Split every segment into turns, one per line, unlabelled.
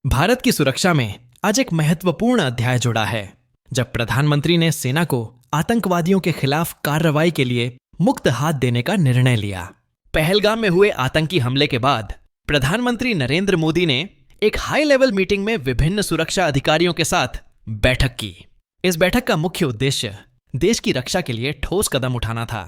भारत की सुरक्षा में आज एक महत्वपूर्ण अध्याय जुड़ा है, जब प्रधानमंत्री ने सेना को आतंकवादियों के खिलाफ कार्रवाई के लिए मुक्त हाथ देने का निर्णय लिया। पहलगाम में हुए आतंकी हमले के बाद प्रधानमंत्री नरेंद्र मोदी ने एक हाई लेवल मीटिंग में विभिन्न सुरक्षा अधिकारियों के साथ बैठक की। इस बैठक का मुख्य उद्देश्य देश की रक्षा के लिए ठोस कदम उठाना था।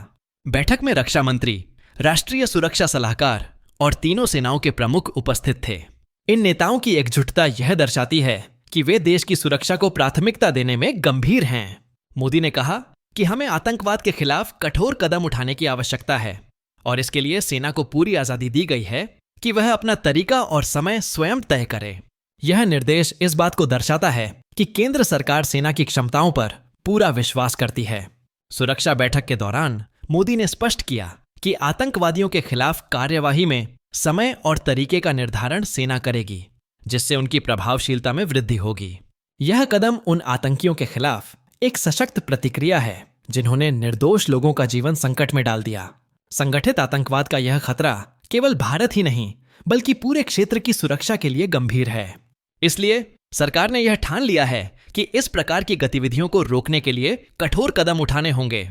बैठक में रक्षा मंत्री, राष्ट्रीय सुरक्षा सलाहकार और तीनों सेनाओं के प्रमुख उपस्थित थे। इन नेताओं की एकजुटता यह दर्शाती है कि वे देश की सुरक्षा को प्राथमिकता देने में गंभीर हैं। मोदी ने कहा कि हमें आतंकवाद के खिलाफ कठोर कदम उठाने की आवश्यकता है और इसके लिए सेना को पूरी आजादी दी गई है कि वह अपना तरीका और समय स्वयं तय करे। यह निर्देश इस बात को दर्शाता है कि केंद्र सरकार सेना की क्षमताओं पर पूरा विश्वास करती है। सुरक्षा बैठक के दौरान मोदी ने स्पष्ट किया कि आतंकवादियों के खिलाफ कार्यवाही में समय और तरीके का निर्धारण सेना करेगी, जिससे उनकी प्रभावशीलता में वृद्धि होगी। यह कदम उन आतंकियों के खिलाफ एक सशक्त प्रतिक्रिया है जिन्होंने निर्दोष लोगों का जीवन संकट में डाल दिया। संगठित आतंकवाद का यह खतरा केवल भारत ही नहीं बल्कि पूरे क्षेत्र की सुरक्षा के लिए गंभीर है। इसलिए सरकार ने यह ठान लिया है कि इस प्रकार की गतिविधियों को रोकने के लिए कठोर कदम उठाने होंगे।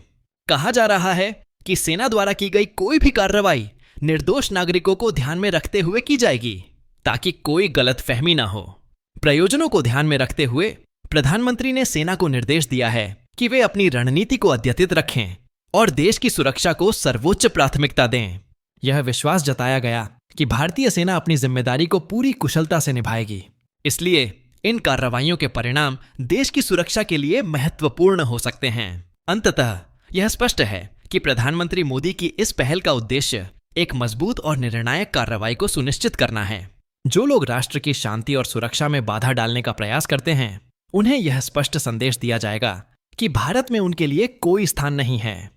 कहा जा रहा है कि सेना द्वारा की गई कोई भी कार्रवाई निर्दोष नागरिकों को ध्यान में रखते हुए की जाएगी, ताकि कोई गलतफहमी ना हो। प्रयोजनों को ध्यान में रखते हुए प्रधानमंत्री ने सेना को निर्देश दिया है कि वे अपनी रणनीति को अद्यतित रखें और देश की सुरक्षा को सर्वोच्च प्राथमिकता दें। यह विश्वास जताया गया कि भारतीय सेना अपनी जिम्मेदारी को पूरी कुशलता से निभाएगी। इसलिए इन कार्रवाइयों के परिणाम देश की सुरक्षा के लिए महत्वपूर्ण हो सकते हैं। अंततः यह स्पष्ट है कि प्रधानमंत्री मोदी की इस पहल का उद्देश्य एक मजबूत और निर्णायक कार्रवाई को सुनिश्चित करना है। जो लोग राष्ट्र की शांति और सुरक्षा में बाधा डालने का प्रयास करते हैं, उन्हें यह स्पष्ट संदेश दिया जाएगा कि भारत में उनके लिए कोई स्थान नहीं है।